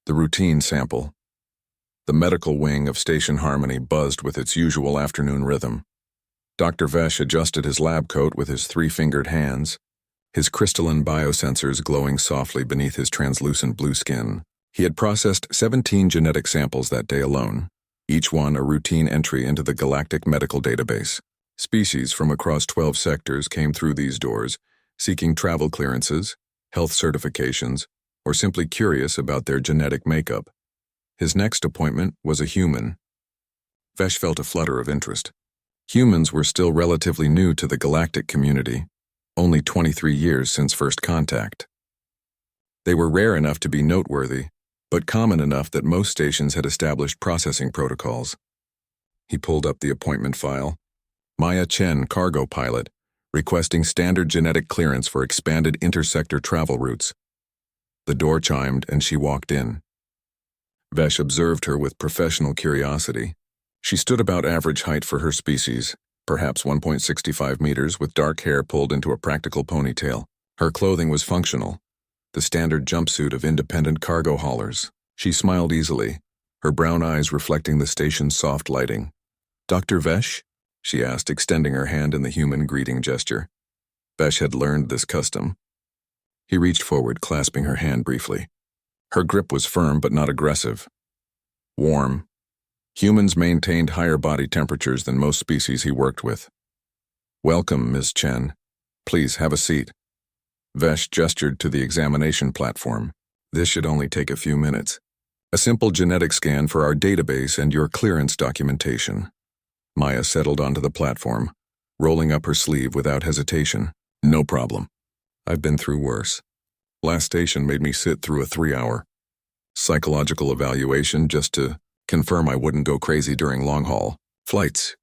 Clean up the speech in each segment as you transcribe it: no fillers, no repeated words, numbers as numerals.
The routine sample. The medical wing of Station Harmony buzzed with its usual afternoon rhythm. Dr. Vesh adjusted his lab coat with his three-fingered hands, his crystalline biosensors glowing softly beneath his translucent blue skin. He had processed 17 genetic samples that day alone, each one a routine entry into the Galactic Medical Database. Species from across 12 sectors came through these doors, seeking travel clearances, health certifications, or simply curious about their genetic makeup. His next appointment was a human. Vesh felt a flutter of interest. Humans were still relatively new to the galactic community, only 23 years since first contact. They were rare enough to be noteworthy, but common enough that most stations had established processing protocols. He pulled up the appointment file. Maya Chen, cargo pilot, requesting standard genetic clearance for expanded intersector travel routes. The door chimed and she walked in. Vesh observed her with professional curiosity. She stood about average height for her species, perhaps 1.65 meters, with dark hair pulled into a practical ponytail. Her clothing was functional, the standard jumpsuit of independent cargo haulers. She smiled easily, her brown eyes reflecting the station's soft lighting. "Dr. Vesh?" she asked, extending her hand in the human greeting gesture. Vesh had learned this custom. He reached forward, clasping her hand briefly. Her grip was firm but not aggressive. Warm. Humans maintained higher body temperatures than most species he worked with. "Welcome, Ms. Chen. Please have a seat." Vesh gestured to the examination platform. "This should only take a few minutes. A simple genetic scan for our database and your clearance documentation." Maya settled onto the platform, rolling up her sleeve without hesitation. "No problem. I've been through worse. Last station made me sit through a 3-hour psychological evaluation just to confirm I wouldn't go crazy during long-haul flights."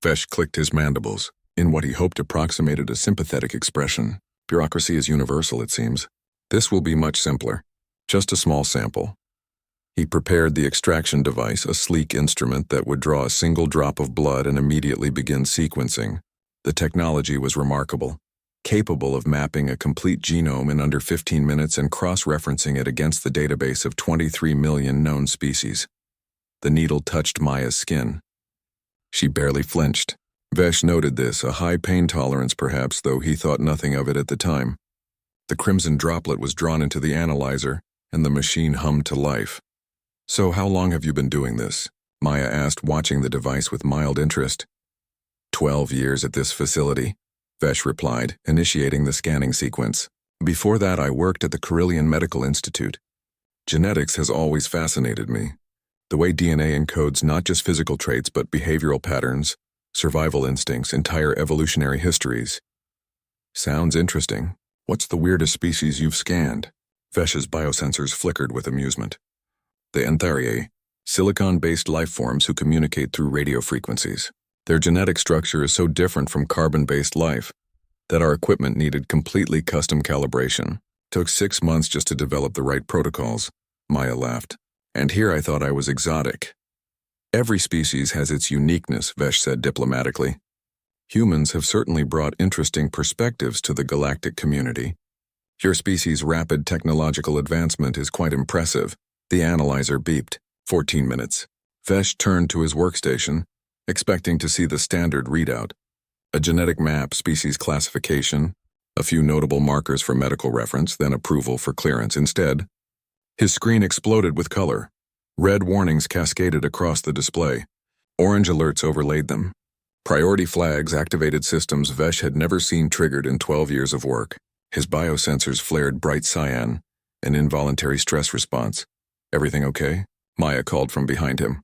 Vesh clicked his mandibles, in what he hoped approximated a sympathetic expression. Bureaucracy is universal, it seems. "This will be much simpler. Just a small sample." He prepared the extraction device, a sleek instrument that would draw a single drop of blood and immediately begin sequencing. The technology was remarkable, capable of mapping a complete genome in under 15 minutes and cross-referencing it against the database of 23 million known species. The needle touched Maya's skin. She barely flinched. Vesh noted this, a high pain tolerance perhaps, though he thought nothing of it at the time. The crimson droplet was drawn into the analyzer, and the machine hummed to life. "So how long have you been doing this?" Maya asked, watching the device with mild interest. 12 years at this facility," Vesh replied, initiating the scanning sequence. "Before that, I worked at the Carillion Medical Institute. Genetics has always fascinated me. The way DNA encodes not just physical traits but behavioral patterns, survival instincts, entire evolutionary histories." "Sounds interesting. What's the weirdest species you've scanned?" Vesh's biosensors flickered with amusement. "The Anthariae, silicon-based life forms who communicate through radio frequencies. Their genetic structure is so different from carbon-based life that our equipment needed completely custom calibration. Took 6 months just to develop the right protocols." Maya laughed. "And here I thought I was exotic." "Every species has its uniqueness," Vesh said diplomatically. "Humans have certainly brought interesting perspectives to the galactic community. Your species' rapid technological advancement is quite impressive." The analyzer beeped. 14 minutes. Vesh turned to his workstation, expecting to see the standard readout. A genetic map, species classification, a few notable markers for medical reference, then approval for clearance. Instead, his screen exploded with color. Red warnings cascaded across the display. Orange alerts overlaid them. Priority flags activated systems Vesh had never seen triggered in 12 years of work. His biosensors flared bright cyan, an involuntary stress response. "Everything okay?" Maya called from behind him.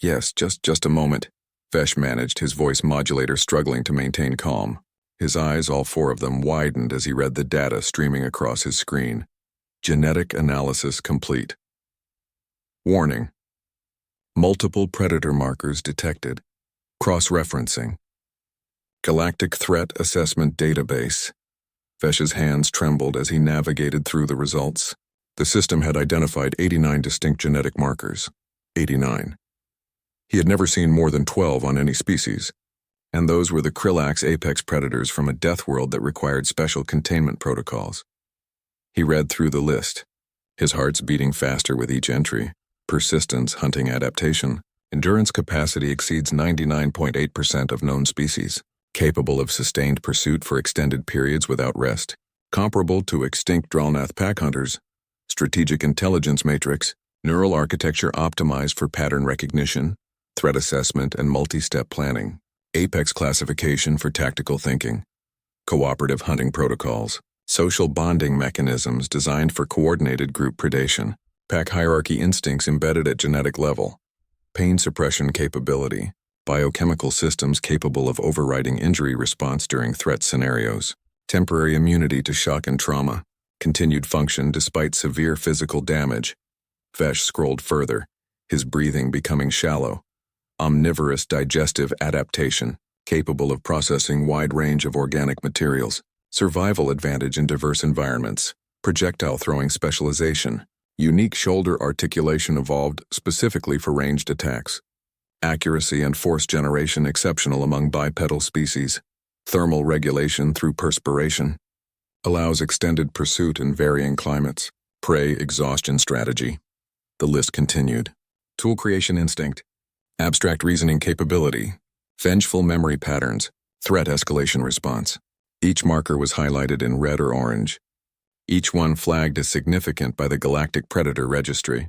"Yes, just a moment," Vesh managed, his voice modulator struggling to maintain calm. His eyes, all 4 of them, widened as he read the data streaming across his screen. Genetic analysis complete. Warning. Multiple predator markers detected. Cross-referencing. Galactic Threat Assessment Database. Vesh's hands trembled as he navigated through the results. The system had identified 89 distinct genetic markers. 89. He had never seen more than 12 on any species, and those were the Krillax apex predators from a death world that required special containment protocols. He read through the list. his heart's beating faster with each entry. Persistence, hunting adaptation. Endurance capacity exceeds 99.8% of known species. Capable of sustained pursuit for extended periods without rest. Comparable to extinct Dralnath pack hunters. Strategic intelligence matrix. Neural architecture optimized for pattern recognition, threat assessment, and multi-step planning. Apex classification for tactical thinking. Cooperative hunting protocols. Social bonding mechanisms designed for coordinated group predation. Pack hierarchy instincts embedded at genetic level. Pain suppression capability. Biochemical systems capable of overriding injury response during threat scenarios. Temporary immunity to shock and trauma. Continued function despite severe physical damage. Vesh scrolled further, his breathing becoming shallow. Omnivorous digestive adaptation, capable of processing wide range of organic materials. Survival advantage in diverse environments. Projectile throwing specialization. Unique shoulder articulation evolved specifically for ranged attacks. Accuracy and force generation exceptional among bipedal species. Thermal regulation through perspiration. Allows extended pursuit in varying climates. Prey exhaustion strategy. The list continued. Tool creation instinct. Abstract reasoning capability. Vengeful memory patterns. Threat escalation response. Each marker was highlighted in red or orange. Each one flagged as significant by the Galactic Predator Registry.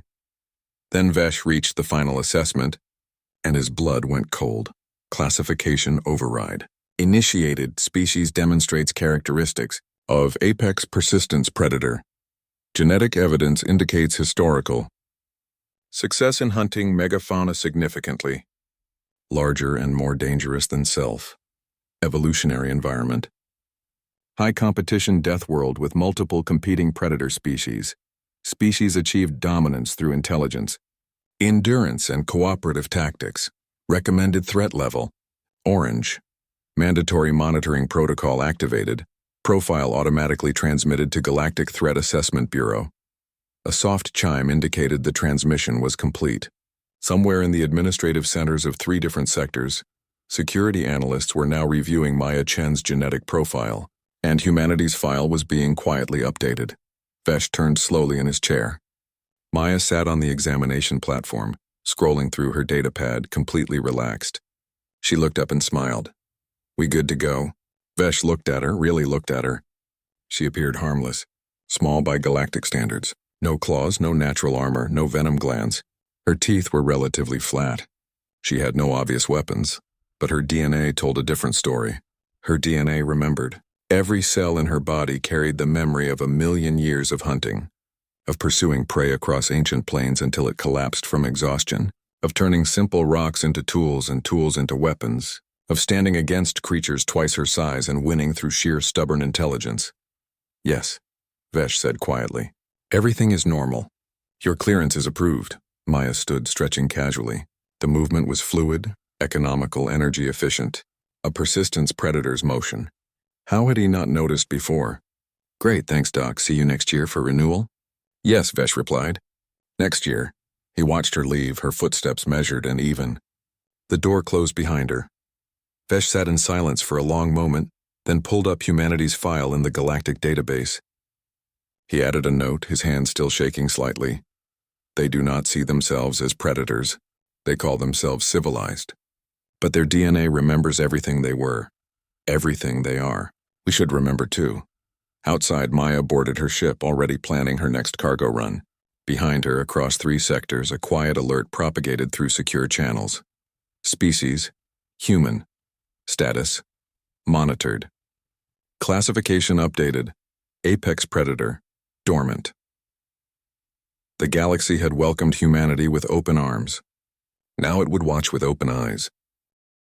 Then Vesh reached the final assessment, and his blood went cold. Classification override. Initiated species demonstrates characteristics of apex persistence predator. Genetic evidence indicates historical. Success in hunting megafauna significantly. Larger and more dangerous than self. Evolutionary environment. High competition death world with multiple competing predator species. Species achieved dominance through intelligence. Endurance and cooperative tactics. Recommended threat level. Orange. Mandatory monitoring protocol activated. Profile automatically transmitted to Galactic Threat Assessment Bureau. A soft chime indicated the transmission was complete. Somewhere in the administrative centers of 3 different sectors, security analysts were now reviewing Maya Chen's genetic profile, and humanity's file was being quietly updated. Vesh turned slowly in his chair. Maya sat on the examination platform, scrolling through her datapad, completely relaxed. She looked up and smiled. "We good to go?" Vesh looked at her, really looked at her. She appeared harmless, small by galactic standards. No claws, no natural armor, no venom glands. Her teeth were relatively flat. She had no obvious weapons, but her DNA told a different story. Her DNA remembered. Every cell in her body carried the memory of 1,000,000 years of hunting, of pursuing prey across ancient plains until it collapsed from exhaustion, of turning simple rocks into tools and tools into weapons, of standing against creatures twice her size and winning through sheer stubborn intelligence. "Yes," Vesh said quietly. "Everything is normal. Your clearance is approved." Maya stood stretching casually. The movement was fluid, economical, energy efficient. A persistence predator's motion. How had he not noticed before? "Great, thanks, Doc. See you next year for renewal?" "Yes," Vesh replied. "Next year." He watched her leave, her footsteps measured and even. The door closed behind her. Vesh sat in silence for a long moment, then pulled up humanity's file in the galactic database. He added a note, his hand still shaking slightly. They do not see themselves as predators. They call themselves civilized. But their DNA remembers everything they were, everything they are. We should remember too. Outside, Maya boarded her ship, already planning her next cargo run. Behind her, across 3 sectors, a quiet alert propagated through secure channels. Species, human. Status, monitored. Classification updated. Apex predator, dormant. The galaxy had welcomed humanity with open arms. Now it would watch with open eyes.